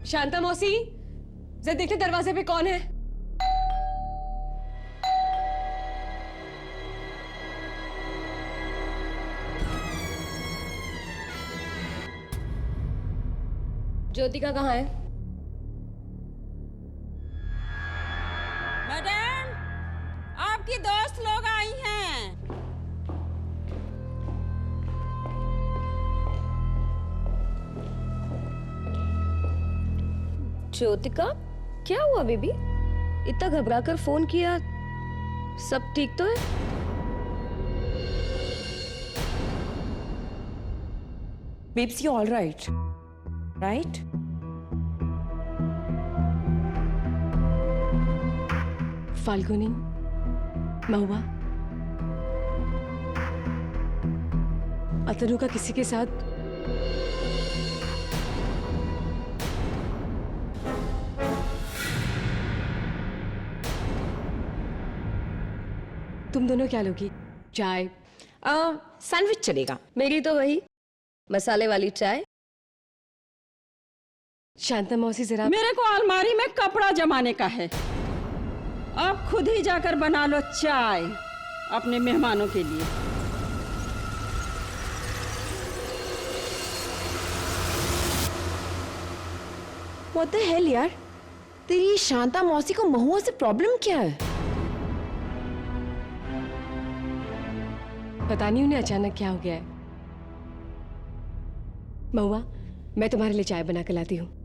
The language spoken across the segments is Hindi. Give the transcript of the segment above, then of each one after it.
शांता मौसी, जरा देखिए दरवाजे पे कौन है। ज्योतिका कहाँ है? मैडम, आपकी दोस्त लोग आई हैं। ज्योतिका, क्या हुआ बेबी? इतना घबरा कर फोन किया, सब ठीक तो है? Babes, you all right? Right? Falguni, महुआ, अतनु का किसी के साथ तुम दोनों क्या लोगी? चाय? सैंडविच चलेगा। मेरी तो वही मसाले वाली चाय। शांता मौसी जरा। मेरे को अलमारी में कपड़ा जमाने का है। आप खुद ही जाकर बना लो चाय अपने मेहमानों के लिए। What the hell यार? तेरी शांता मौसी को महुआ से प्रॉब्लम क्या है? पता नहीं उन्हें अचानक क्या हो गया है। महुआ, मैं तुम्हारे लिए चाय बना के लाती हूँ।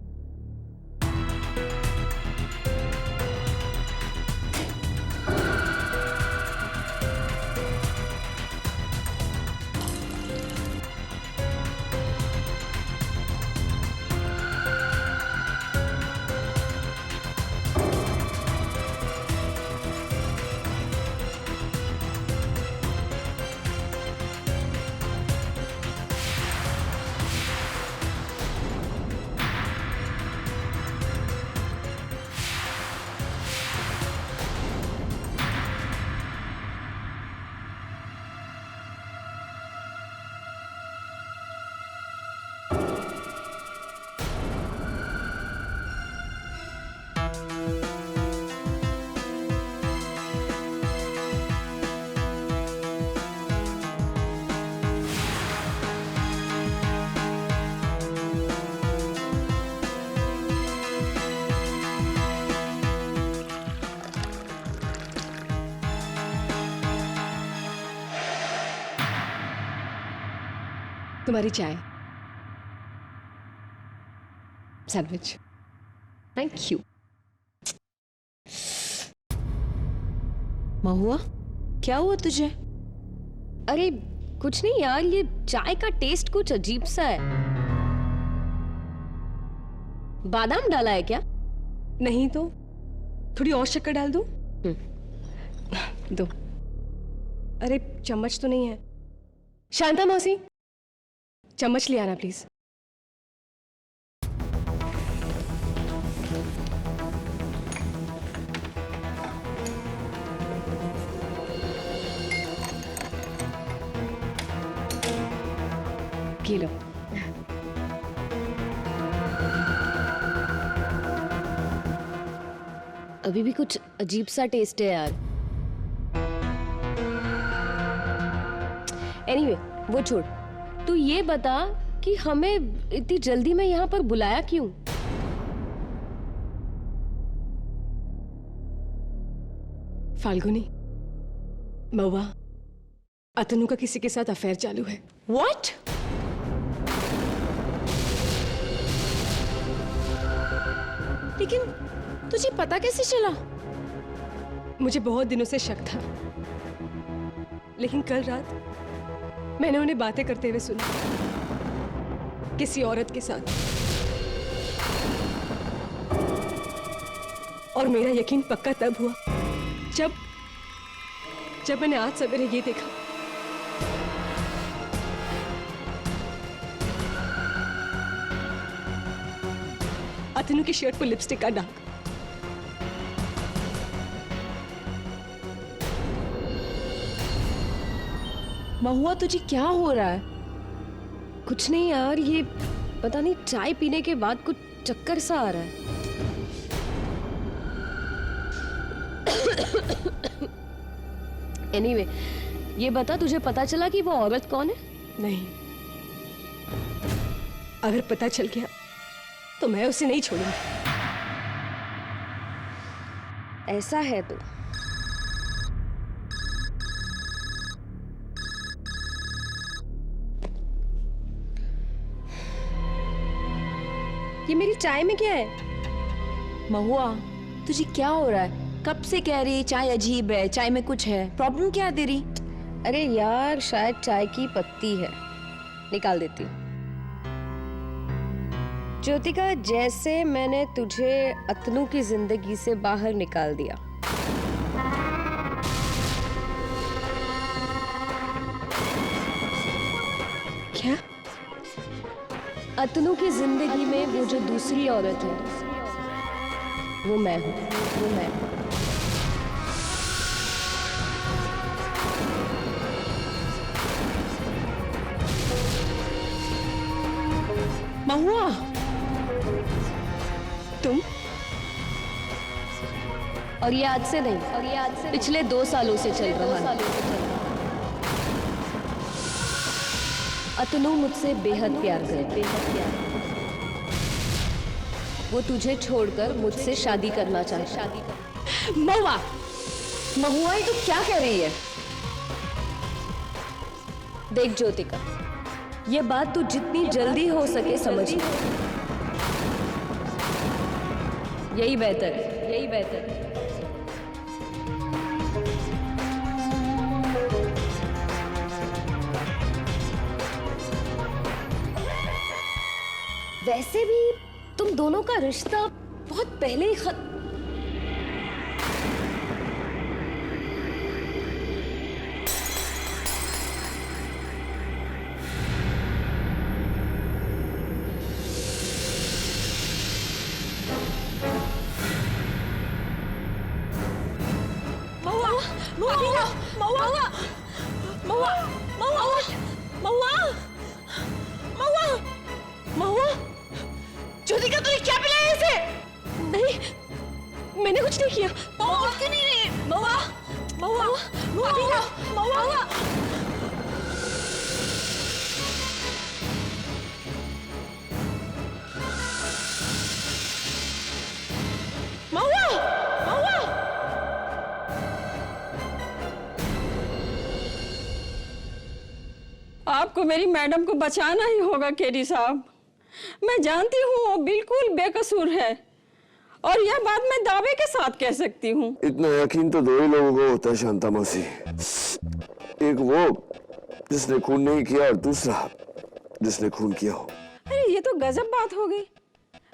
तुम्हारी चाय, सैंडविच। Thank you. महुआ, क्या हुआ तुझे? अरे कुछ नहीं यार, ये चाय का टेस्ट कुछ अजीब सा है। बादाम डाला है क्या? नहीं तो थोड़ी और शक्कर डाल दूं? दो। अरे चम्मच तो नहीं है। शांता मौसी, चम्मच ले आना प्लीज। ये लो। अभी भी कुछ अजीब सा टेस्ट है यार। एनीवे, वो छोड़। तू ये बता कि हमें इतनी जल्दी में यहाँ पर बुलाया क्यों? फाल्गुनी, महुआ, अतनु का किसी के साथ अफेयर चालू है। What? लेकिन तुझे पता कैसे चला? मुझे बहुत दिनों से शक था, लेकिन कल रात मैंने उन्हें बातें करते हुए सुना किसी औरत के साथ, और मेरा यकीन पक्का तब हुआ जब मैंने आज सवेरे ये देखा। अतनु की शर्ट पर लिपस्टिक का दाग। महुआ, तुझे क्या हो रहा है? कुछ नहीं यार, ये पता नहीं चाय पीने के बाद कुछ चक्कर सा आ रहा है। एनीवे, ये बता, तुझे पता चला कि वो औरत कौन है? नहीं, अगर पता चल गया तो मैं उसे नहीं छोड़ूंगी। ऐसा है तो ये मेरी चाय में क्या है? महुआ, तुझे क्या हो रहा है? कब से कह रही चाय अजीब है, चाय में कुछ है। प्रॉब्लम क्या है तेरी? अरे यार, शायद चाय की पत्ती है, निकाल देती हूँ। ज्योतिका, जैसे मैंने तुझे अतनु की जिंदगी से बाहर निकाल दिया, क्या? अतनु की जिंदगी में वो जो दूसरी औरत है, वो मैं हूँ, वो मैं हूँ। महुआ, तुम? और ये आज से नहीं, और ये आज से पिछले 2 सालों से चल रहा है। अतनु मुझसे बेहद प्यार करती है। वो तुझे छोड़कर मुझसे शादी करना चाहता है। महुआ, महुआ, ये तू क्या कह रही है? देख ज्योतिका, ये बात तू जितनी जल्दी हो सके समझ ले। यही बेहतर है, यही बेहतर है। वैसे भी तुम दोनों का रिश्ता बहुत पहले ही ज्योतिका, तूने क्या पिलाया इसे? नहीं, मैंने कुछ नहीं किया। महुआ, क्यों नहीं रही? महुआ, महुआ, महुआ, महुआ। महुआ, महुआ। आपको मेरी मैडम को बचाना ही होगा केरी साहब। मैं जानती हूँ वो बिल्कुल बेकसूर है, और यह बात मैं दावे के साथ कह सकती हूँ। इतना यकीन तो 2 ही लोगों को होता है शांता मौसी। एक वो जिसने खून नहीं किया, और दूसरा जिसने खून किया हो। अरे ये तो गजब बात हो गई।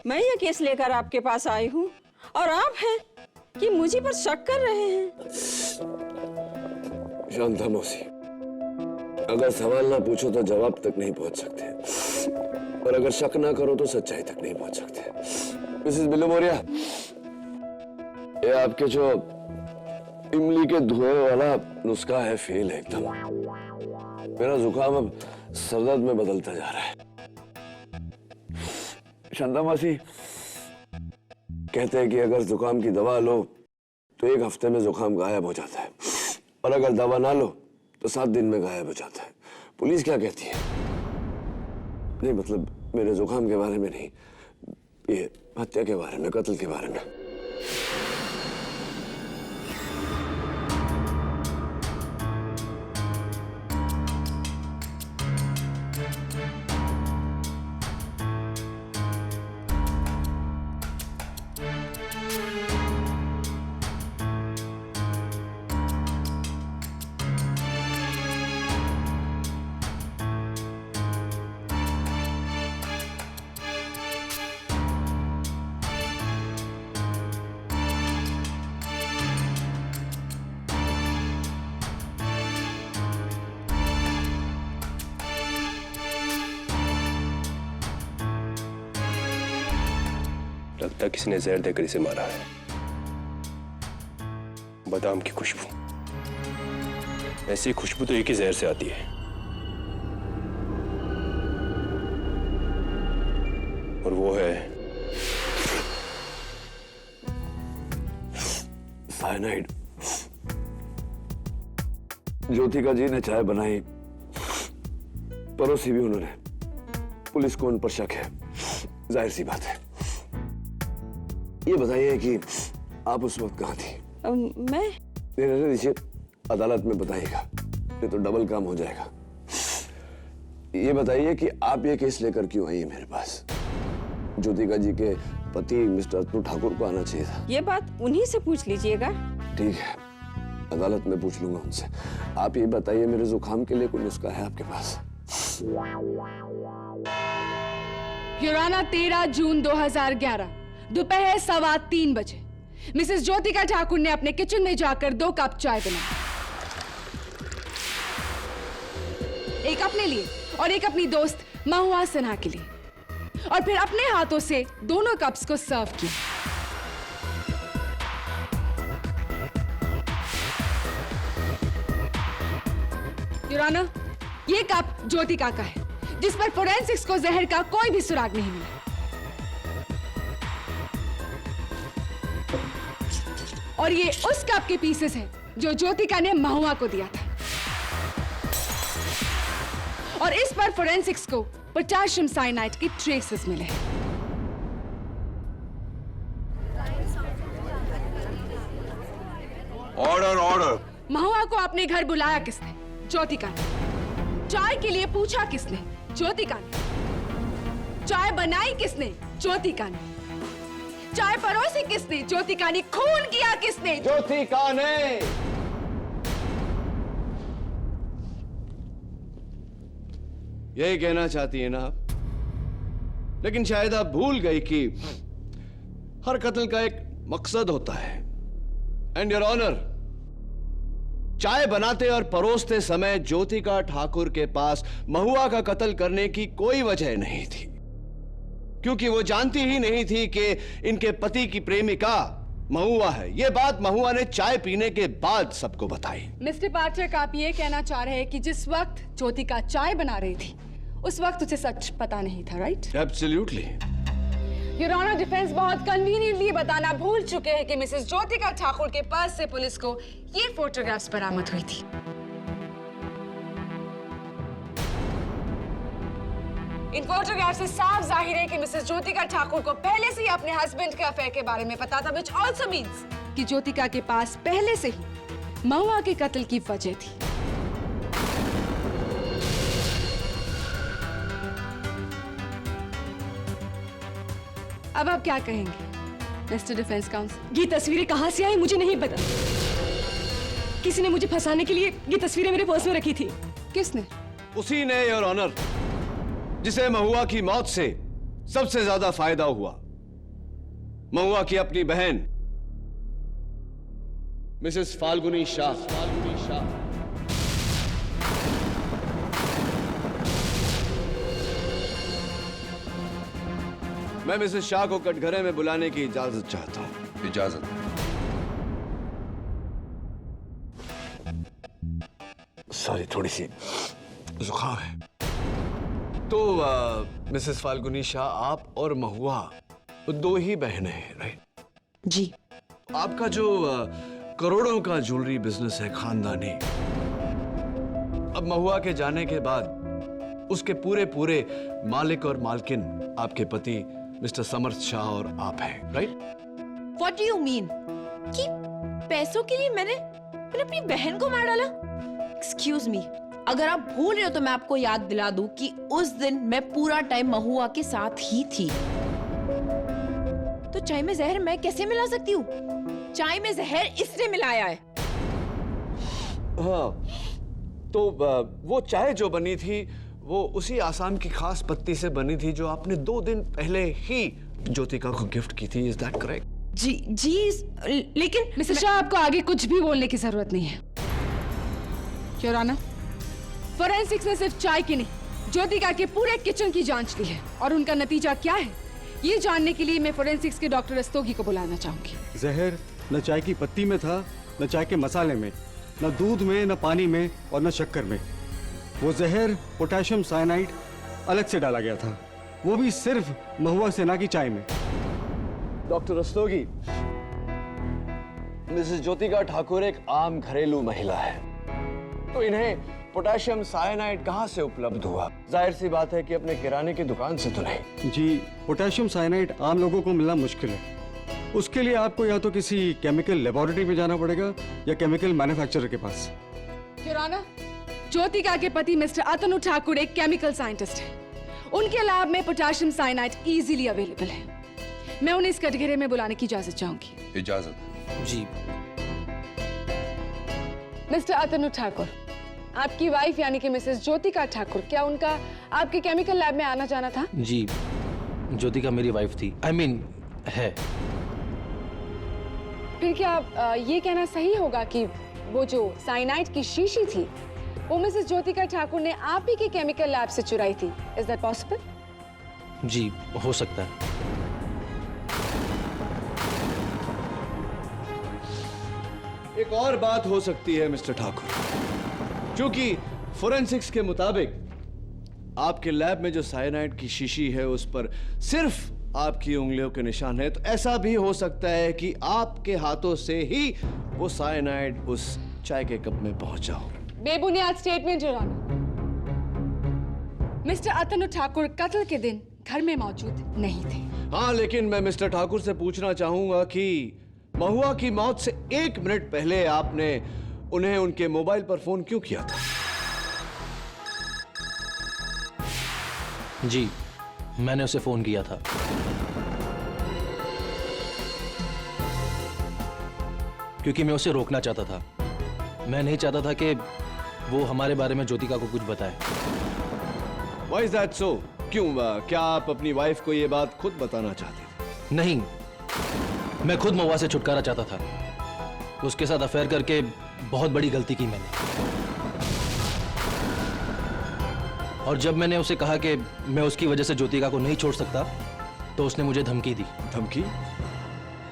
मैं ये केस लेकर आपके पास आई हूँ, और आप हैं कि मुझे पर शक कर रहे हैं। शांता मौसी, अगर सवाल ना पूछो तो जवाब तक नहीं पहुंच सकते, और अगर शक ना करो तो सच्चाई तक नहीं पहुंच सकते। मिसेस बिलोमोरिया, ये आपके जो इमली के धुएं वाला नुस्खा है, फेल है एकदम। मेरा जुकाम अब सरदर्द में बदलता जा रहा है। शांता मौसी, कहते हैं कि अगर जुकाम की दवा लो तो 1 हफ्ते में जुकाम गायब हो जाता है, और अगर दवा ना लो तो 7 दिन में गायब हो जाता है। पुलिस क्या कहती है? नहीं, मतलब मेरे जुकाम के बारे में नहीं, ये हत्या के बारे में, कत्ल के बारे में। लगता है किसी ने जहर देकर इसे मारा है। बादाम की खुशबू, ऐसी खुशबू तो एक ही जहर से आती है, और वो है साइनाइड। ज्योतिका जी ने चाय बनाई, परोसी भी उन्होंने। पुलिस को उन पर शक है, जाहिर सी बात है। ये बताइए कि आप उस वक्त कहाँ थी? मैं रहने दीजिए, अदालत में बताइएगा, ये तो डबल काम हो जाएगा। ये बताइए कि आप ये केस लेकर क्यों आई है मेरे पास? ज्योतिका जी के पति मिस्टर अतनु ठाकुर को आना चाहिए था। ये बात उन्हीं से पूछ लीजिएगा। ठीक है, अदालत में पूछ लूंगा उनसे। आप ये बताइए, मेरे जुकाम के लिए कोई नुस्खा है आपके पास? युराना 13 जून 2011 दोपहर 3:15 बजे मिसेस ज्योतिका ठाकुर ने अपने किचन में जाकर 2 कप चाय बनाई, एक अपने लिए और एक अपनी दोस्त महुआ सिन्हा के लिए, और फिर अपने हाथों से दोनों कप्स को सर्व किया। युराना, ये कप ज्योतिका का है, जिस पर फोरेंसिक्स को जहर का कोई भी सुराग नहीं मिला। और ये उस कप के पीसेस हैं जो ज्योतिका ने महुआ को दिया था, और इस पर फोरेंसिक्स को पोटेशियम साइनाइड के ट्रेसेस मिले। Order order. महुआ को अपने घर बुलाया किसने? ज्योतिका ने। चाय के लिए पूछा किसने? ज्योतिका ने। चाय बनाई किसने? ज्योतिका ने। चाय परोसी किसने? ज्योतिका ने। खून किया किसने? ज्योतिका ने। यही कहना चाहती है ना आप? लेकिन शायद आप भूल गई कि हर कत्ल का एक मकसद होता है। एंड योर ऑनर, चाय बनाते और परोसते समय ज्योतिका ठाकुर के पास महुआ का कत्ल करने की कोई वजह नहीं थी, क्योंकि वो जानती ही नहीं थी कि इनके पति की प्रेमिका महुआ है। ये बात महुआ ने चाय पीने के बाद सबको बताई। मिस्टर पाठक, आप ये कहना चाह रहे हैं कि जिस वक्त ज्योतिका चाय बना रही थी उस वक्त उसे सच पता नहीं था, right? Absolutely. Your honour, defence बहुत कन्वीनियंटली बताना भूल चुके हैं कि मिसेस ज्योतिका ठाकुर के पर्स से पुलिस को ये फोटोग्राफ्स बरामद हुई थी। इन फोटोग्राफ से साफ जाहिर है कि मिसेस ज्योतिका ठाकुर को पहले से ही अपने हस्बैंड के अफेयर के बारे में पता था, which also means कि ज्योतिका के पास पहले से ही महुआ के कत्ल की वजह थी। अब आप क्या कहेंगे मिस्टर डिफेंस काउंसिल? ये तस्वीरें कहाँ से आई मुझे नहीं पता। किसी ने मुझे फंसाने के लिए ये तस्वीरें मेरे पर्स में रखी थी। किसने? उसी ने योर ऑनर, जिसे महुआ की मौत से सबसे ज्यादा फायदा हुआ। महुआ की अपनी बहन मिसेस फाल्गुनी शाह। मैं मिसेस शाह को कटघरे में बुलाने की इजाजत चाहता हूं। इजाजत। सॉरी, थोड़ी सी जुकाम है। तो मिसेस फाल्गुनी शाह, आप और महुआ दो ही बहनें हैं, राइट? जी। आपका जो करोड़ों का ज्वेलरी बिजनेस है खानदानी, अब महुआ के जाने के बाद उसके पूरे मालिक और मालकिन आपके पति मिस्टर समर्थ शाह और आप हैं, right? What do you mean? कि पैसों के लिए मैंने अपनी बहन को मार डाला? Excuse me, अगर आप भूल रहे हो तो मैं आपको याद दिला दूं कि उस दिन मैं पूरा टाइम महुआ के साथ ही थी। तो चाय में जहर मैं कैसे मिला सकती हूँ? चाय में जहर इसने मिलाया है। हाँ, तो वो चाय जो बनी थी वो उसी आसाम की खास पत्ती से बनी थी जो आपने 2 दिन पहले ही ज्योतिका को गिफ्ट की थी। Is that correct? जी, लेकिन मिस्टर शाह, आपको आगे कुछ भी बोलने की जरूरत नहीं है। योर ऑनर, फोरेंसिक्स ने सिर्फ चाय की नहीं, ज्योतिका के पूरे किचन की जांच ली है, और उनका नतीजा क्या है ये जानने के लिए मैं फोरेंसिक्स के डॉक्टर रस्तोगी को बुलाना चाहूंगी। जहर न चाय की पत्ती में था, न चाय के मसाले में, न दूध में, न पानी में और न शक्कर में। वो जहर पोटेशियम साइनाइड अलग से डाला गया था, वो भी सिर्फ महुआ सेना की चाय में। डॉक्टर रस्तोगी, मिसेस ज्योतिका ठाकुर एक आम घरेलू महिला है, तो इन्हें पोटेशियम साइनाइड कहां से उपलब्ध हुआ? जाहिर सी बात है कि अपने किराने की दुकान से तो नहीं। जी, पोटेशियम साइनाइड आम लोगों को मिलना मुश्किल है। उसके लिए आपको या तो किसी केमिकल लेबोरेटरी में जाना पड़ेगा या केमिकल मैन्युफैक्चरर के पास। योर ऑनर, ज्योतिका के पति मिस्टर अतनु ठाकुर एक केमिकल साइंटिस्ट हैं। उनके लैब में पोटेशियम साइनाइड इजीली अवेलेबल है। मैं उन्हें इस कटघरे में बुलाने की इजाजत चाहूंगी। इजाजत। जी मिस्टर अतनु ठाकुर, आपकी वाइफ यानी कि मिसेस ज्योतिका ठाकुर, क्या उनका आपके केमिकल लैब में आना जाना था? जी, ज्योतिका मेरी वाइफ थी, I mean, है। फिर क्या ये कहना सही होगा कि वो जो साइनाइड की शीशी थी वो मिसेस ज्योतिका ठाकुर ने आप ही के केमिकल लैब से चुराई थी? Is that possible? जी, हो सकता है। एक और बात हो सकती है मिस्टर ठाकुर, क्योंकि फोरेंसिक्स के मुताबिक आपके लैब में जो साइनाइड की शीशी है उस पर सिर्फ आपकी उंगलियों के निशान है, तो ऐसा भी हो सकता है कि आपके हाथों से ही वो साइनाइड उस चाय के कप में पहुंचा हो। बेबुनियाद स्टेटमेंट योर ऑनर। मिस्टर अतनु ठाकुर कत्ल के दिन घर में मौजूद नहीं थे। हाँ, लेकिन मैं मिस्टर ठाकुर से पूछना चाहूंगा कि महुआ की मौत से 1 मिनट पहले आपने उन्हें उनके मोबाइल पर फोन क्यों किया था? जी, मैंने उसे फोन किया था। क्योंकि मैं उसे रोकना चाहता था। मैं नहीं चाहता था कि वो हमारे बारे में ज्योतिका को कुछ बताए। Why is that so? क्यों? क्या आप अपनी वाइफ को ये बात खुद बताना चाहते थे? नहीं, मैं खुद महुआ से छुटकारा चाहता था। उसके साथ अफेयर करके बहुत बड़ी गलती की मैंने। और जब मैंने उसे कहा कि मैं उसकी वजह से ज्योतिका को नहीं छोड़ सकता, तो उसने मुझे धमकी दी। धमकी?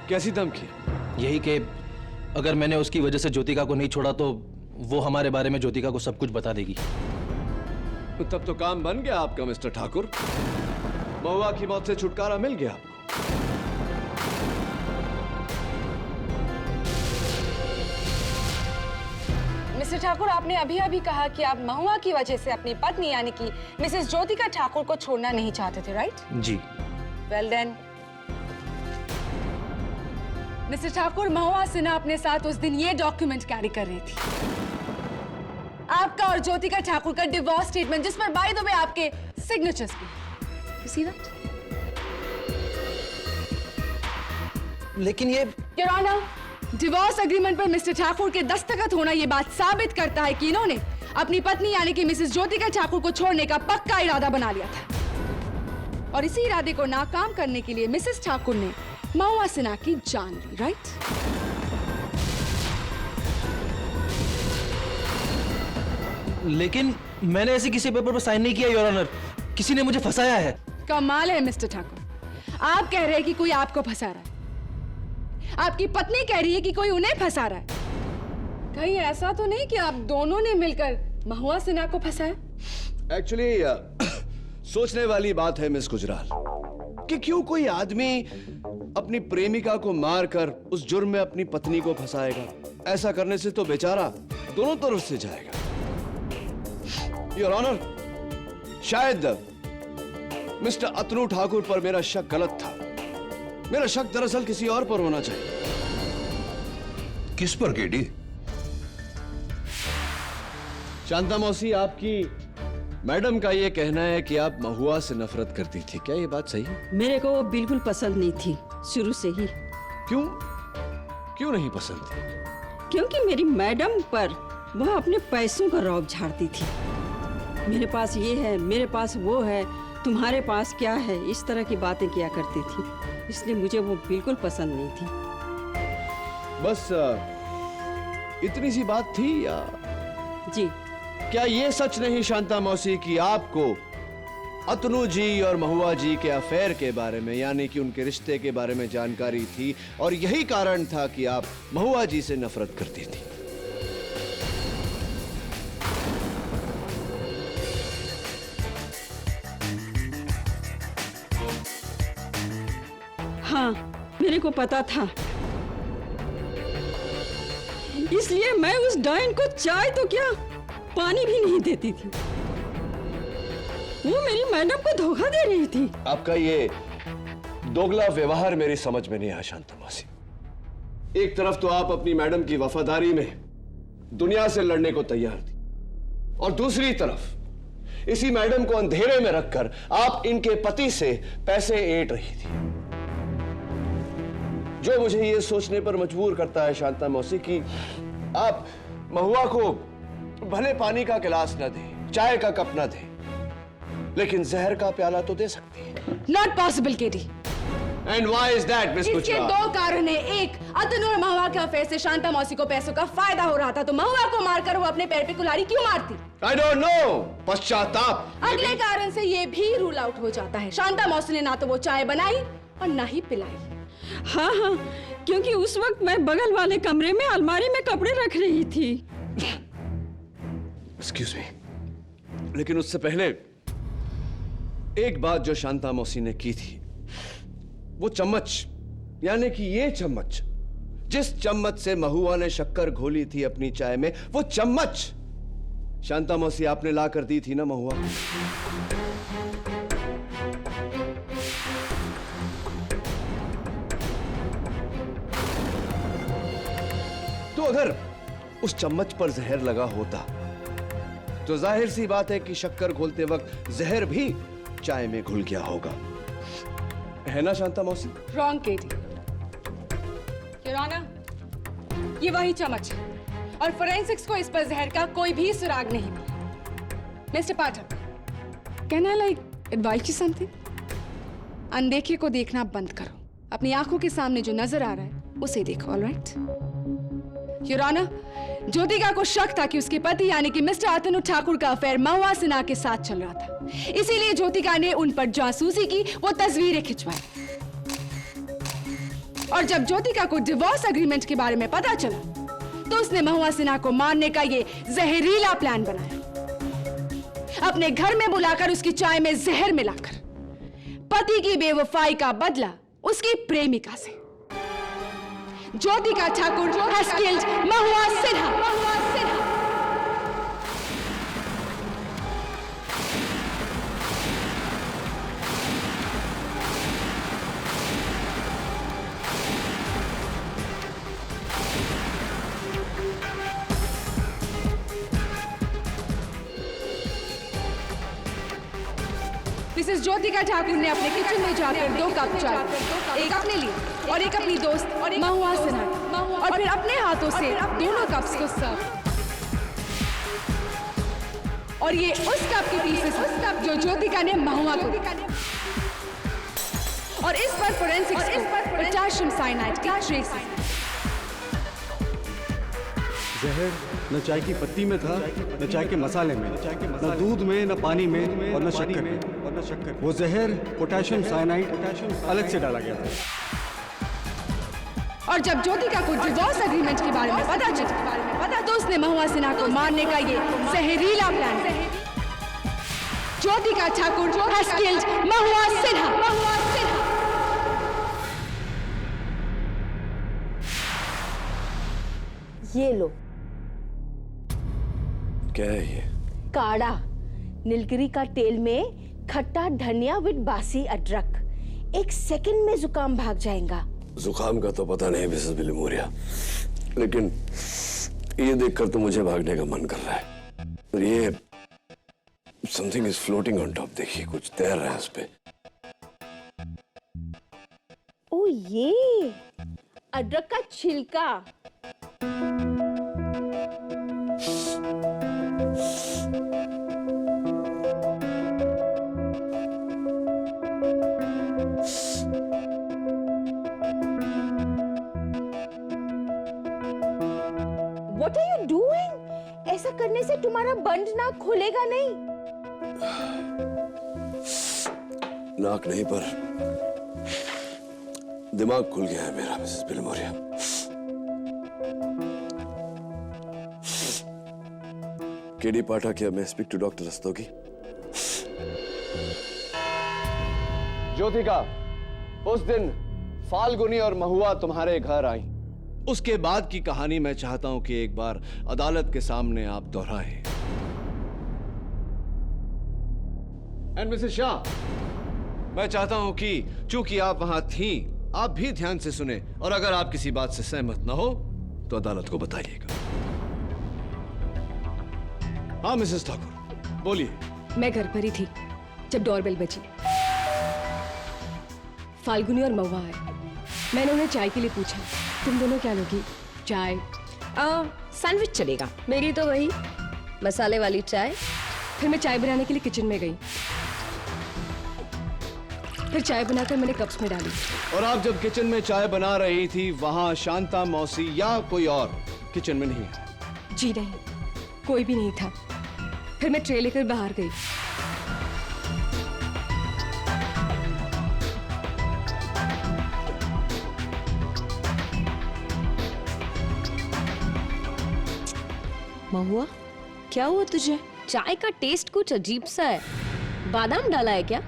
कैसी धमकी? यही कि अगर मैंने उसकी वजह से ज्योतिका को नहीं छोड़ा तो वो हमारे बारे में ज्योतिका को सब कुछ बता देगी। तो तब तो काम बन गया आपका मिस्टर ठाकुर। महुआ की मौत से छुटकारा मिल गया आपको। मिस्टर ठाकुर, आपने अभी अभी कहा कि आप महुआ की वजह से अपनी पत्नी यानी कि मिसेस ज्योतिका ठाकुर को छोड़ना नहीं चाहते थे, राइट? जी। वेल देन मिस्टर ठाकुर, महुआ सिन्हा अपने साथ उस दिन ये डॉक्यूमेंट कैरी कर रही थी, आपका और ज्योतिका ठाकुर का डिवोर्स स्टेटमेंट, जिस पर बाय द वे आपके सिग्नेचर्स भी। You see that? लेकिन ये योर ऑनर, डिवोर्स एग्रीमेंट पर मिस्टर ठाकुर के दस्तखत होना ये बात साबित करता है कि इन्होंने अपनी पत्नी यानी कि मिसेस ज्योतिका ठाकुर को छोड़ने का पक्का इरादा बना लिया था। और इसी इरादे को नाकाम करने के लिए मिसेस ठाकुर ने महुआ सिन्हा की जान ली, राइट? लेकिन मैंने ऐसे किसी पेपर पर साइन नहीं किया योर ऑनर। किसी ने मुझे फंसाया है। कमाल है मिस्टर ठाकुर, आप कह रहे हैं कि कोई आपको फंसा रहा है, आपकी पत्नी कह रही है कि कोई उन्हें फंसा रहा है। कहीं ऐसा तो नहीं कि आप दोनों ने मिलकर महुआ सिन्हा को फंसाया? एक्चुअली सोचने वाली बात है मिस गुजराल कि क्यों कोई आदमी अपनी प्रेमिका को मारकर उस जुर्म में अपनी पत्नी को फंसाएगा। ऐसा करने से तो बेचारा दोनों तरफ से जाएगा। योर ऑनर, शायद मिस्टर अतनु ठाकुर पर मेरा शक गलत था। मेरा शक दरअसल किसी और पर होना चाहिए। किस पर केडी? शांता मौसी, आपकी मैडम का यह कहना है कि आप महुआ से नफरत करती थी, क्या ये बात सही है? मेरे को वो बिल्कुल पसंद नहीं थी शुरू से ही। क्यों? क्यों नहीं पसंद थी? क्योंकि मेरी मैडम पर वह अपने पैसों का रौब झाड़ती थी। मेरे पास ये है, मेरे पास वो है, तुम्हारे पास क्या है, इस तरह की बातें किया करती थी। इसलिए मुझे वो बिल्कुल पसंद नहीं थी। बस इतनी सी बात थी या? जी। क्या ये सच नहीं शांता मौसी कि आपको अतनु जी और महुआ जी के अफेयर के बारे में यानी कि उनके रिश्ते के बारे में जानकारी थी और यही कारण था कि आप महुआ जी से नफरत करती थी? हाँ, मेरे को पता था। इसलिए मैं उस डायन को चाय तो क्या पानी भी नहीं देती थी। वो मेरी मैडम को धोखा दे रही थी। आपका ये दोगला व्यवहार मेरी समझ में नहीं आया शांता मौसी। एक तरफ तो आप अपनी मैडम की वफादारी में दुनिया से लड़ने को तैयार थी, और दूसरी तरफ इसी मैडम को अंधेरे में रखकर आप इनके पति से पैसे ऐंठ रही थी, जो मुझे यह सोचने पर मजबूर करता है शांता मौसी कि आप महुआ को भले पानी का गिलास न दे, चाय का कप न दे, लेकिन जहर का प्याला तो दे सकती है। Not possible KT. And why is that miss इसके गुजराल? दो कारण है। एक, अतनु और महुआ के अफेयर से शांता मौसी को पैसों का फायदा हो रहा था, तो महुआ को मारकर वो अपने पैर पे कुल्हाड़ी क्यों मारती? आई डोंट नो, पश्चाताप। अगले कारण से ये भी रूल आउट हो जाता है, शांता मौसी ने ना तो वो चाय बनाई और ना ही पिलाई। हाँ हाँ, क्योंकि उस वक्त मैं बगल वाले कमरे में अलमारी में कपड़े रख रही थी। एक्सक्यूज मी, लेकिन उससे पहले एक बात जो शांता मौसी ने की थी, वो चम्मच, यानी कि ये चम्मच, जिस चम्मच से महुआ ने शक्कर घोली थी अपनी चाय में, वो चम्मच शांता मौसी आपने ला कर दी थी ना महुआ? तो अगर उस चम्मच पर जहर लगा होता तो जाहिर सी बात है कि शक्कर घोलते वक्त जहर भी चाय में घुल गया होगा, है ना शांता मौसी? Wrong Katie. योर ऑनर, ये वही चम्मच है और फोरेंसिक्स को इस पर जहर का कोई भी सुराग नहीं मिला। Mister Pathak, can I like advice you something? अनदेखे को देखना बंद करो, अपनी आंखों के सामने जो नजर आ रहा है उसे देखो। ऑलराइट योर ऑनर, ज्योतिका को शक था कि उसके पति यानी कि मिस्टर अतनु ठाकुर का अफेयर महुआ सिन्हा के साथ चल रहा था, इसीलिए ज्योतिका ने उन पर जासूसी की, वो तस्वीरें खिंचवाई। और जब ज्योतिका को डिवोर्स एग्रीमेंट के बारे में पता चला तो उसने महुआ सिन्हा को मारने का ये जहरीला प्लान बनाया, अपने घर में बुलाकर उसकी चाय में जहर मिलाकर पति की बेवफाई का बदला उसकी प्रेमिका से। Jyotika Thakur has killed Mahua Sinha. Mrs Jyotika Thakur ने अपने किचन में जाकर 2 कप चाय, एक अपने लिए और एक अपनी दोस्त महुआ सिन्हा, और फिर अपने हाथों से दोनों कप्स को सर्व। और ये उस कप के पीसेस जो ज्योतिका ने महुआ को दिए। और इस पर फोरेंसिक्स को पोटेशियम साइनाइड की ट्रेस है। जहर न चाय की पत्ती में था, न चाय के मसाले में, न दूध में, न पानी में और न शक्कर में। वो जहर पोटेशियम साइनाइड अलग से डाला गया था। और जब ज्योतिका को डिवोर्स एग्रीमेंट के बारे में पता चला तो उसने महुआ सिन्हा को मारने का ये जहरीला प्लान किया। Jyotika Thakur has killed Mahua Sinha. ये लो, क्या है ये? काढ़ा, नीलगिरी का तेल में खट्टा धनिया विद बासी अदरक। 1 सेकंड में जुकाम भाग जाएगा। जुकाम का तो पता नहीं मिसेस बिलमोरिया, लेकिन ये देखकर तो मुझे भागने का मन कर रहा है। और ये something is floating on top, देखिए कुछ तैर रहा है उस पे। ओ ये अदरक का छिलका। What are you doing? ऐसा करने से तुम्हारा बंद नाक खुलेगा नहीं। नाक नहीं पर दिमाग खुल गया है मेरा मिसेस बिलमोरिया। केडी पाठक, क्या मैं speak to doctor Rastogi? Jyotika, उस दिन फाल्गुनी और महुआ तुम्हारे घर आई। उसके बाद की कहानी मैं चाहता हूं कि एक बार अदालत के सामने आप दोहराएं। एंड मिसेस शाह, मैं चाहता हूं कि चूंकि आप वहां थीं, आप भी ध्यान से सुने और अगर आप किसी बात से सहमत ना हो तो अदालत को बताइएगा। हाँ मिसेस ठाकुर, बोलिए। मैं घर पर ही थी जब डोरबेल बजी। फाल्गुनी और महुआ आए। मैंने उन्हें चाय के लिए पूछा, तुम दोनों क्या लोगी? चाय? सैंडविच चलेगा। मेरी तो वही मसाले वाली चाय। फिर मैं चाय बनाने के लिए किचन में गई। फिर चाय बनाकर मैंने कप्स में डाली। और आप जब किचन में चाय बना रही थी, वहां शांता मौसी या कोई और किचन में नहीं है? जी नहीं, कोई भी नहीं था। फिर मैं ट्रे लेकर बाहर गई। महुआ, क्या हुआ तुझे? चाय का टेस्ट कुछ अजीब सा है। बादाम डाला है क्या?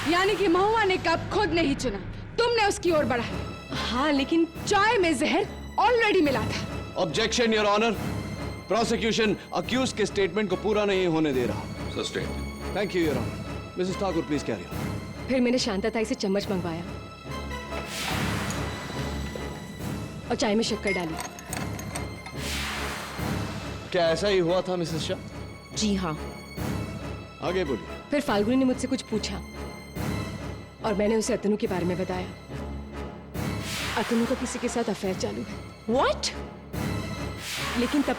यानी कि महुआ ने कप खुद नहीं चुना, तुमने उसकी ओर बढ़ाया। हाँ, लेकिन चाय में जहर ऑलरेडी मिला था। Objection your honour. Prosecution accuse के स्टेटमेंट को पूरा नहीं होने दे रहा। Sustain. Thank you your honour. Mrs Thakur please carry on. फिर मैंने शांता ताई से चम्मच मंगवाया और चाय में शक्कर डाली। क्या ऐसा ही हुआ था मिसेस शाह? जी हाँ। आगे बोलिए। फिर फाल्गुनी ने मुझसे कुछ पूछा और मैंने उसे अतनु के बारे में बताया। अतनु का किसी के साथ अफेयर चालू है। What? लेकिन तब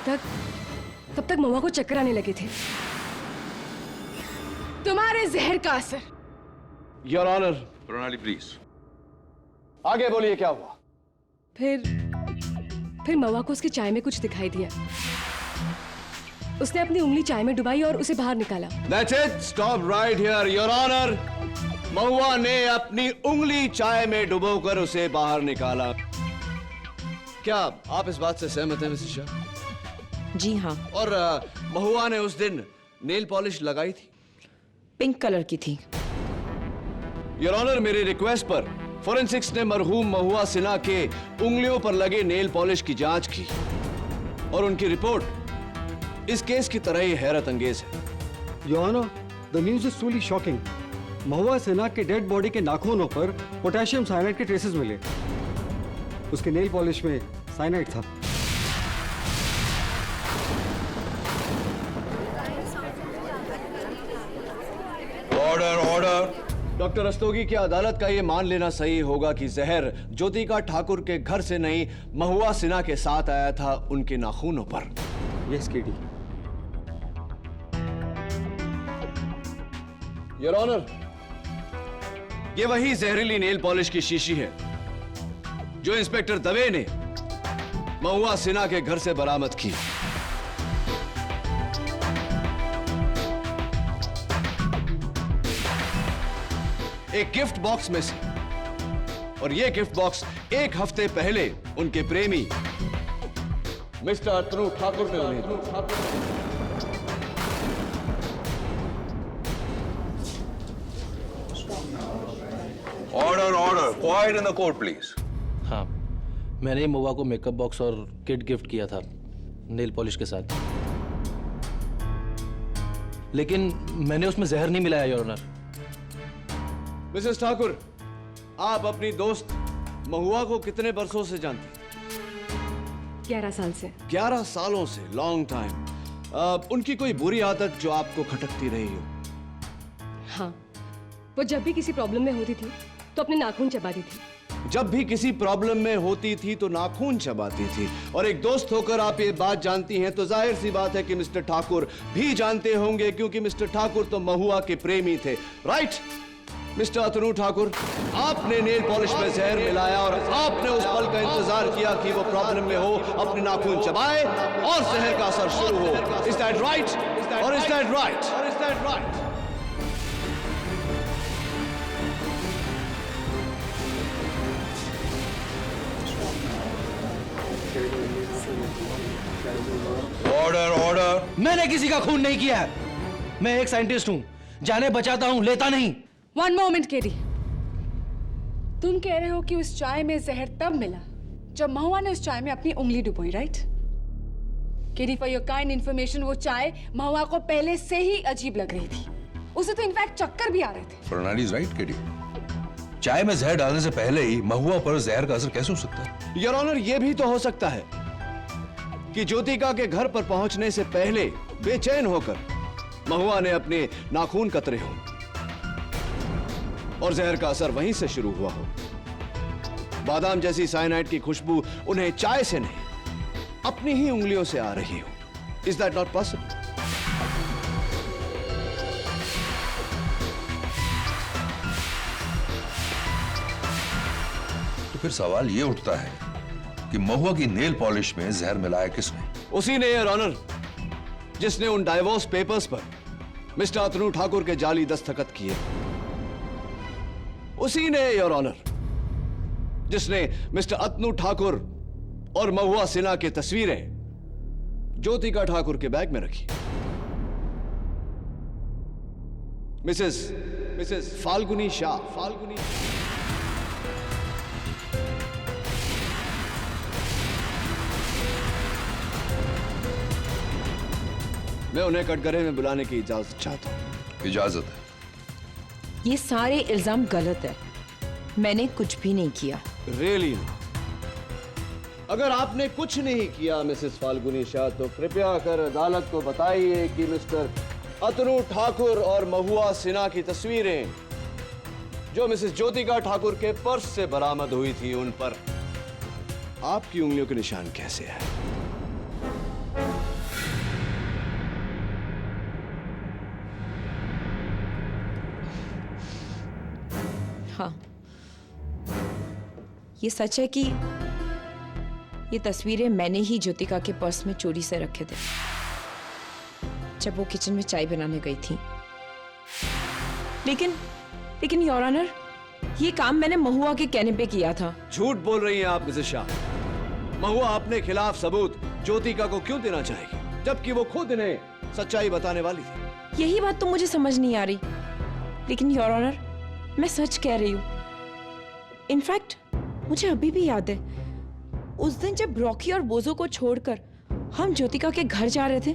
तक महुआ को चक्कर आने लगे थे। तुम्हारे जहर का असर। Your honour. प्रणाली प्लीज। आगे बोलिए क्या हुआ? फिर महुआ को उसकी चाय में कुछ दिखाई दिया। उसने अपनी उंगली चाय में डुबाई और उसे बाहर निकाला। That's it. Stop right here, Your Honor. महुआ ने अपनी उंगली चाय में डुबोकर उसे बाहर निकाला। क्या आप इस बात से सहमत हैं मिसेस शाह? जी हाँ। और महुआ ने उस दिन नेल पॉलिश लगाई थी? पिंक कलर की थी। योर ऑनर, मेरी रिक्वेस्ट पर फोरेंसिक्स ने मरहूम महुआ सिन्हा के उंगलियों पर लगे नेल पॉलिश की जांच की और उनकी रिपोर्ट इस केस की तरह ही हैरत अंगेज है। Your honour, the news is truly shocking. Mahua Sinha के डेड बॉडी के नाखूनों पर पोटेशियम साइनाइड के ट्रेसेस मिले। उसके नेल पॉलिश में साइनाइड था। Order order. डॉक्टर रस्तोगी, क्या अदालत का यह मान लेना सही होगा कि जहर ज्योतिका ठाकुर के घर से नहीं, महुआ सिन्हा के साथ आया था उनके नाखूनों पर? Yes KD. योर ऑनर, ये वही जहरीली नेल पॉलिश की शीशी है जो इंस्पेक्टर दवे ने महुआ सिन्हा के घर से बरामद की। एक गिफ्ट बॉक्स में से, और यह गिफ्ट बॉक्स एक हफ्ते पहले उनके प्रेमी मिस्टर अतनु ठाकुर ने उन्हें दिया। Order order. Quite in the court please. हाँ, मैंने महुआ को मेकअप बॉक्स और किट गिफ्ट किया था नेल पॉलिश के साथ, लेकिन मैंने उसमें जहर नहीं मिलाया योर ऑनर। मिसेस ठाकुर, आप अपनी दोस्त महुआ को कितने बरसों से जानती? 11 साल से। 11 सालों से, लॉन्ग टाइम। उनकी कोई बुरी आदत जो आपको खटकती रही हो? हाँ, वो जब भी किसी प्रॉब्लम में होती थी तो अपने नाखून चबाती थी। जब भी किसी प्रॉब्लम में होती थी तो नाखून चबाती थी। और एक दोस्त होकर आप ये बात जानती हैं तो जाहिर सी बात है कि मिस्टर ठाकुर भी जानते होंगे, क्योंकि मिस्टर ठाकुर तो महुआ के प्रेमी थे। राइट मिस्टर अतनु ठाकुर, आपने नेल पॉलिश में जहर मिलाया और आपने उस पल का इंतजार किया कि वो प्रॉब्लम में हो, अपने नाखून चबाए और जहर का असर शुरू हो। Is that right? और इज दैट राइट? और is that right? Order order. मैंने किसी का खून नहीं किया है। मैं एक साइंटिस्ट हूं, जाने बचाता हूं, लेता नहीं। वन मोमेंट केडी, तुम कह रहे हो कि उस चाय में जहर तब मिला जब महुआ ने उस चाय में अपनी उंगली डुबोई, right? KD, for your kind information, वो चाय महुआ को पहले से ही अजीब लग रही थी। उसे तो इनफैक्ट चक्कर भी आ रहे थे। फर्नांडी इज राइट केडी। चाय में जहर डालने से पहले ही महुआ पर जहर का असर कैसे हो सकता है? योर ऑनर, यह भी तो हो सकता है कि ज्योतिका के घर पर पहुंचने से पहले बेचैन होकर महुआ ने अपने नाखून कतरे हों और जहर का असर वहीं से शुरू हुआ हो। बादाम जैसी साइनाइड की खुशबू उन्हें चाय से नहीं, अपनी ही उंगलियों से आ रही हो। Is that not possible? तो फिर सवाल ये उठता है कि महुआ की नेल पॉलिश में जहर मिलाया किसने? उसी ने, योर ऑनर, जिसने उन डाइवोर्स पेपर्स पर मिस्टर अतनु ठाकुर के जाली दस्तखत किए। उसी ने, योर ऑनर, जिसने मिस्टर अतनु ठाकुर और महुआ सिन्हा की तस्वीरें ज्योतिका ठाकुर के बैग में रखी। मिसेस फाल्गुनी शाह। मैं उन्हें कटघरे में बुलाने की इजाजत चाहता हूं। इजाजत है। ये सारे इल्जाम गलत है। मैंने कुछ भी नहीं किया। रियली? अगर आपने कुछ नहीं किया मिसेस फाल्गुनी शाह, तो कृपया कर अदालत को बताइए कि मिस्टर अतनु ठाकुर और महुआ सिन्हा की तस्वीरें जो मिसेस ज्योतिका ठाकुर के पर्स से बरामद हुई थी, उन पर आपकी उंगलियों के निशान कैसे हैं? हाँ, ये सच है कि ये तस्वीरें मैंने ही ज्योतिका के पर्स में चोरी से रखे थे जब वो किचन में चाय बनाने गई थी। लेकिन योर ऑनर, ये काम मैंने महुआ के कहने पे किया था। झूठ बोल रही हैं आप मिसेस शाह। महुआ अपने खिलाफ सबूत ज्योतिका को क्यों देना चाहेगी, जबकि वो खुद इन्हें सच्चाई बताने वाली थी? यही बात तो मुझे समझ नहीं आ रही। लेकिन योर ऑनर, मैं सच कह रही हूं। इनफैक्ट मुझे अभी भी याद है उस दिन जब रॉकी और बोजो को छोड़कर हम ज्योतिका के घर जा रहे थे,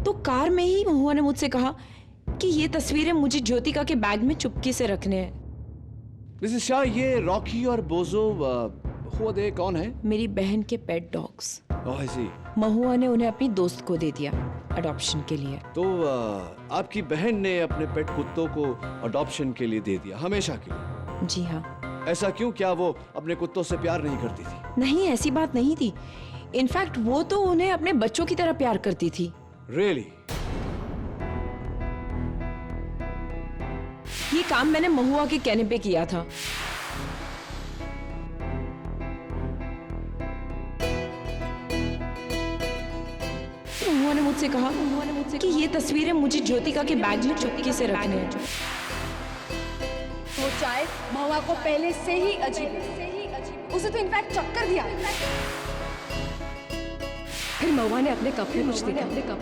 तो कार में ही महुआ ने मुझसे कहा कि ये तस्वीरें मुझे ज्योतिका के बैग में चुपके से रखने हैं। मिसेस शाह, ये रॉकी और बोजो खुद कौन है? मेरी बहन के पेट डॉग्स। Oh, I see। महुआ ने उन्हें अपनी दोस्त को दे दिया अडॉप्शन के लिए। तो आपकी बहन ने अपने पेट कुत्तों को अडॉप्शन के लिए दे दिया, हमेशा के लिए? जी हाँ। ऐसा क्यों? क्या वो अपने कुत्तों से प्यार नहीं करती थी? नहीं, ऐसी बात नहीं थी। इनफैक्ट वो तो उन्हें अपने बच्चों की तरह प्यार करती थी। Really? ये काम मैंने महुआ के कहने पे किया था। महुआ ने मुझसे कहा कि ये तस्वीरें मुझे ज्योतिका के बैग में चुपके से रखने हैं। वो चाय महुआ को पहले से ही अजीब, उसे तो इनफैक्ट चक्कर भी आ रहा था। फिर महुआ ने अपने कप में कुछ देखा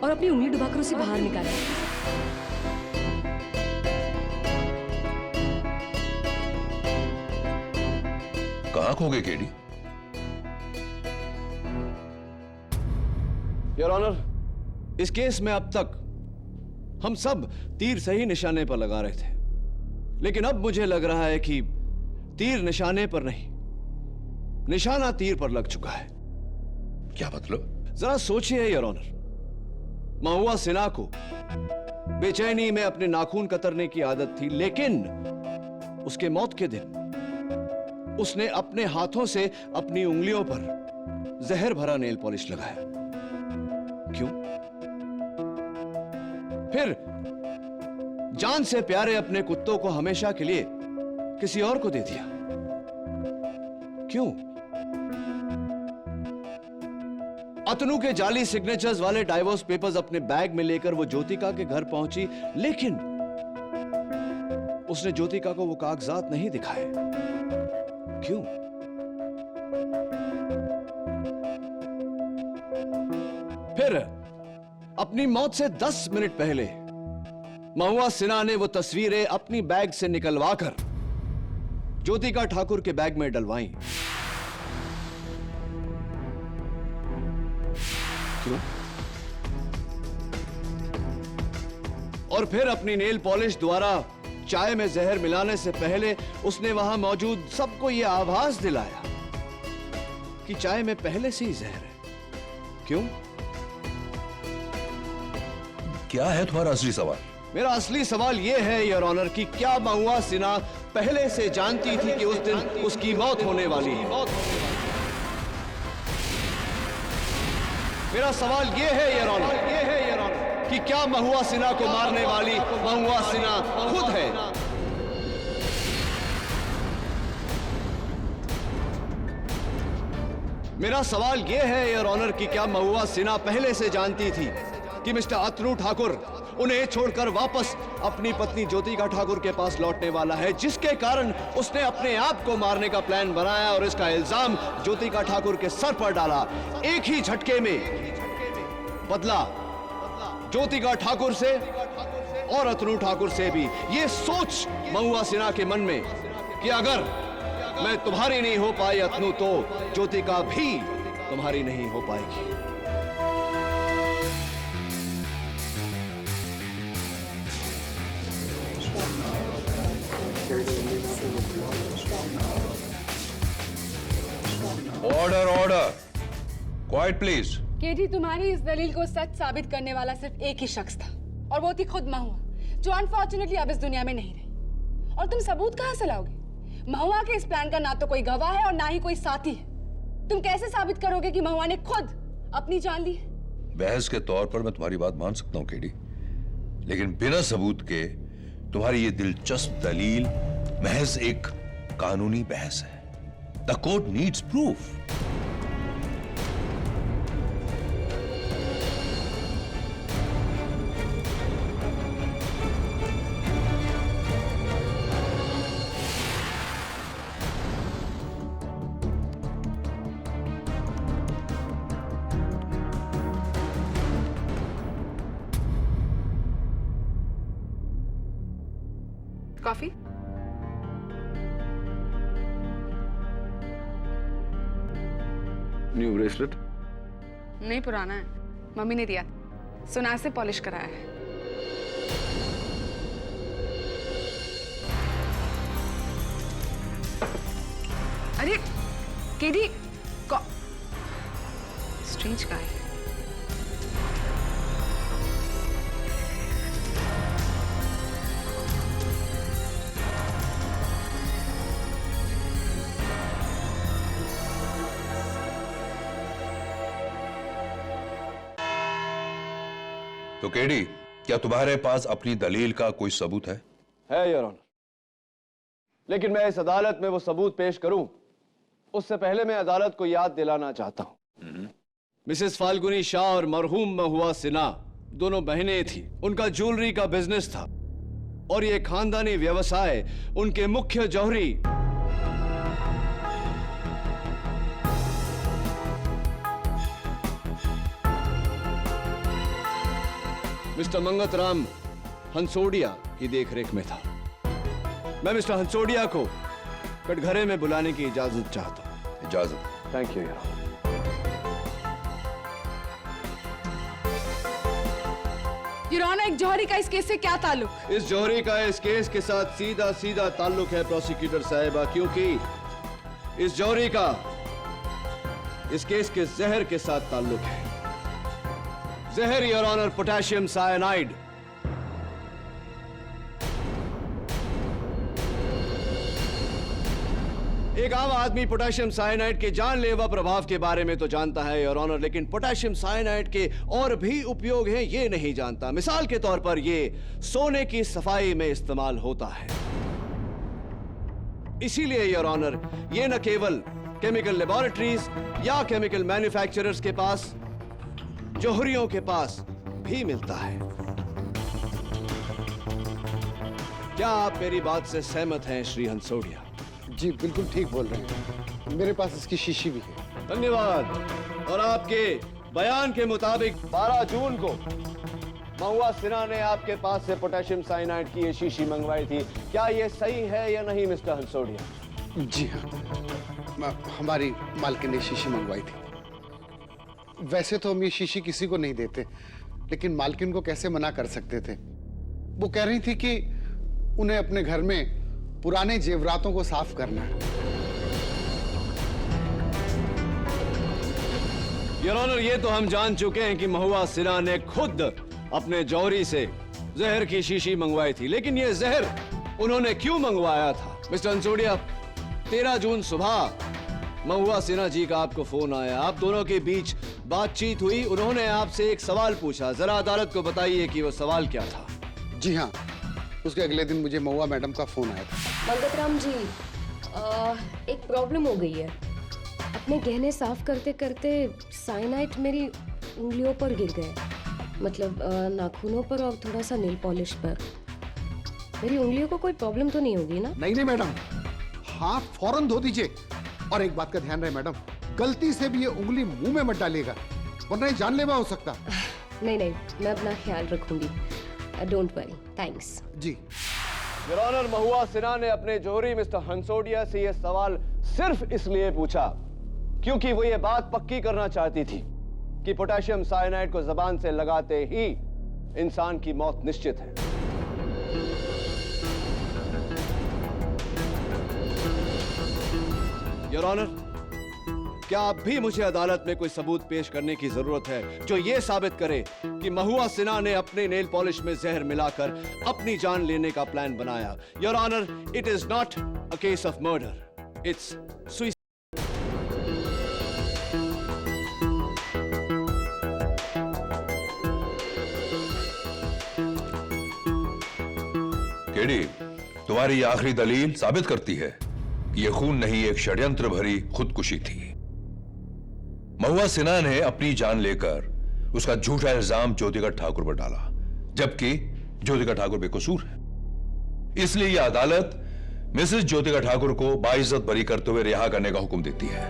और अपनी उंगली डुबाकर उसे बाहर निकाला। कहाँ खो गए केडी? योर ऑनर, इस केस में अब तक हम सब तीर सही निशाने पर लगा रहे थे, लेकिन अब मुझे लग रहा है कि तीर निशाने पर नहीं, निशाना तीर पर लग चुका है। क्या मतलब? जरा सोचिए योर ऑनर, महुआ सिन्हा को बेचैनी में अपने नाखून कतरने की आदत थी, लेकिन उसके मौत के दिन उसने अपने हाथों से अपनी उंगलियों पर जहर भरा नेल पॉलिश लगाया। क्यों? फिर जान से प्यारे अपने कुत्तों को हमेशा के लिए किसी और को दे दिया। क्यों? अतनु के जाली सिग्नेचर्स वाले डाइवोर्स पेपर्स अपने बैग में लेकर वो ज्योतिका के घर पहुंची, लेकिन उसने ज्योतिका को वो कागजात नहीं दिखाए। क्यों? फिर अपनी मौत से 10 मिनट पहले महुआ सिन्हा ने वो तस्वीरें अपनी बैग से निकलवाकर ज्योतिका ठाकुर के बैग में डलवाई। सुना? और फिर अपनी नेल पॉलिश द्वारा चाय में जहर मिलाने से पहले उसने वहां मौजूद सबको यह आभास दिलाया कि चाय में पहले से ही जहर है। क्यों? क्या है तुम्हारा असली सवाल? मेरा असली सवाल यह है योर ऑनर कि क्या महुआ सिन्हा पहले से जानती थी कि उस दिन उसकी मौत होने वाली है? मेरा सवाल यह है योर ऑनर कि क्या महुआ सिन्हा को मारने वाली महुआ सिन्हा खुद है? मेरा सवाल यह है योर ऑनर कि क्या महुआ सिन्हा पहले से जानती थी कि मिस्टर अतनु ठाकुर उन्हें छोड़कर वापस अपनी पत्नी ज्योतिका ठाकुर के पास लौटने वाला है, जिसके कारण उसने अपने आप को मारने का प्लान बनाया और इसका इल्जाम ज्योतिका ठाकुर के सर पर डाला। एक ही झटके में बदला ज्योतिका ठाकुर से और अतनु ठाकुर से भी। यह सोच महुआ सिन्हा के मन में कि अगर मैं तुम्हारी नहीं हो पाई अतनु, तो ज्योतिका भी तुम्हारी नहीं हो पाएगी। Order order, quiet please. KT, तुम्हारी इस दलील को सच साबित करने वाला सिर्फ एक ही शख्स था और वो थी खुद महुआ, जो अनफॉर्चुनेटली अब इस दुनिया में नहीं रही। और तुम सबूत कहां से लाओगे? महुआ के इस प्लान का ना तो कोई गवाह है और ना ही कोई साथी है। तुम कैसे साबित करोगे कि महुआ ने खुद अपनी जान ली है? बहस के तौर पर मैं तुम्हारी बात मान सकता हूं केडी, लेकिन बिना सबूत के तुम्हारी ये दिलचस्प दलील महज एक कानूनी बहस है। The court needs proof. Coffee? New bracelet? नहीं, पुराना है, मम्मी ने दिया, सुनार से पॉलिश कराया है। अरे केडी, स्ट्रेंज का है। तो केडी, क्या तुम्हारे पास अपनी दलील का कोई सबूत है? योर ऑनर, लेकिन मैं इस अदालत में वो सबूत पेश करूं उससे पहले मैं अदालत को याद दिलाना चाहता हूं। मिसेस फाल्गुनी शाह और मरहूम महुआ सिन्हा दोनों बहनें थी। उनका ज्वेलरी का बिजनेस था और ये खानदानी व्यवसाय उनके मुख्य जौहरी मिस्टर मंगतराम हंसोडिया की देखरेख में था। मैं मिस्टर हंसोडिया को कटघरे में बुलाने की इजाजत चाहता हूं। इजाजत। Thank you your honour. Your honour, एक जौहरी का इस केस से क्या ताल्लुक? इस जौहरी का इस केस के साथ सीधा सीधा ताल्लुक है प्रोसिक्यूटर साहिबा, क्योंकि इस जौहरी का इस केस के जहर के साथ ताल्लुक है। जहर योर ऑनर पोटेशियम साइनाइड। एक आम आदमी पोटेशियम साइनाइड के जानलेवा प्रभाव के बारे में तो जानता है योर ऑनर, लेकिन पोटेशियम साइनाइड के और भी उपयोग हैं ये नहीं जानता। मिसाल के तौर पर ये सोने की सफाई में इस्तेमाल होता है। इसीलिए योर ऑनर ये न केवल केमिकल लेबोरेटरीज या केमिकल मैन्युफैक्चरर्स के पास, जौहरियों के पास भी मिलता है। क्या आप मेरी बात से सहमत हैं श्री हंसोडिया? जी बिल्कुल ठीक बोल रहे हैं, मेरे पास इसकी शीशी भी है। धन्यवाद। और आपके बयान के मुताबिक 12 जून को महुआ सिन्हा ने आपके पास से पोटेशियम साइनाइड की ये शीशी मंगवाई थी। क्या ये सही है या नहीं मिस्टर हंसोडिया? जी हाँ, हमारी मालकिन ने शीशी मंगवाई थी। वैसे तो हम ये शीशी किसी को नहीं देते, लेकिन मालकिन को कैसे मना कर सकते थे। वो कह रही थी कि उन्हें अपने घर में पुराने जेवरातों को साफ करना है। योर ऑनर, ये तो हम जान चुके हैं कि महुआ सिन्हा ने खुद अपने जौहरी से जहर की शीशी मंगवाई थी, लेकिन ये जहर उन्होंने क्यों मंगवाया था? मिस्टर हंसोड़िया, 13 जून सुबह महुआ सिन्हा जी का आपको फोन आया, आप दोनों के बीच बातचीत हुई, उन्होंने आपसे एक सवाल पूछा, जरा अदालत को बताइए कि वो सवाल क्या था। जी हाँ, उसके अगले दिन मुझे महुआ मैडम का फोन आया था। मंगतराम जी, एक प्रॉब्लम हो गई है। अपने गहने साफ करते करते साइनाइड मेरी उंगलियों पर गिर गए, मतलब नाखूनों पर और थोड़ा सा नेल पॉलिश पर। मेरी उंगलियों को कोई प्रॉब्लम तो नहीं होगी ना? नहीं मैडम, हाथ फौरन धो दीजिए। और एक बात का ध्यान रहे मैडम, गलती से भी ये उंगली मुंह में मत डालिएगा, वरना ये जानलेवा हो सकता। नहीं, मैं अपना ख्याल रखूंगी। Don't worry, thanks. जी। योर ऑनर, महुआ सिन्हा ने अपने जौहरी मिस्टर हंसोड़िया से यह सवाल सिर्फ इसलिए पूछा क्योंकि वो ये बात पक्की करना चाहती थी कि पोटेशियम साइनाइड को जबान से लगाते ही इंसान की मौत निश्चित है। योर ऑनर, क्या अब भी मुझे अदालत में कोई सबूत पेश करने की जरूरत है जो यह साबित करे कि महुआ सिन्हा ने अपने नेल पॉलिश में जहर मिलाकर अपनी जान लेने का प्लान बनाया? Your honour, it is not a case of murder, it's suicide. KD, तुम्हारी ये आखिरी दलील साबित करती है कि यह खून नहीं, एक षड्यंत्र भरी खुदकुशी थी। महुआ सिन्हा ने अपनी जान लेकर उसका झूठा इल्जाम ज्योतिका ठाकुर पर डाला, जबकि ज्योतिका ठाकुर बेकसूर है। इसलिए यह अदालत मिसेस ज्योतिका ठाकुर को बाइज्जत बरी करते हुए रिहा करने का हुक्म देती है।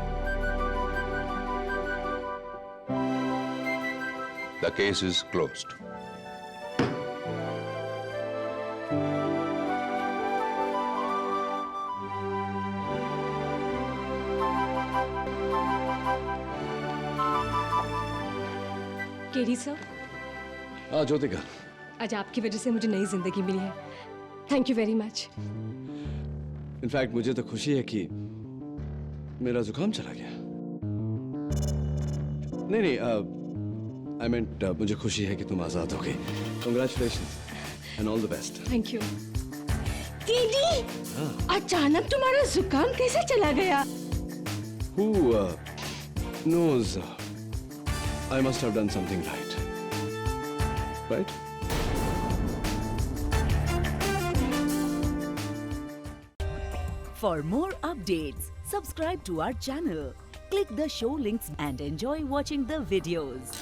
The case is closed. KD sir, हाँ ज्योतिका, आज आपकी वजह से मुझे नई जिंदगी मिली है। Thank you very much. In fact मुझे तो खुशी है कि मेरा जुकाम चला गया। नहीं, आई मींट मुझे खुशी है कि तुम आजाद हो गई। Congratulations and all the best. Thank you. दीदी, अचानक तुम्हारा जुकाम कैसे चला गया? Who knows? I must have done something right. Right? For more updates, subscribe to our channel, click the show links and enjoy watching the videos.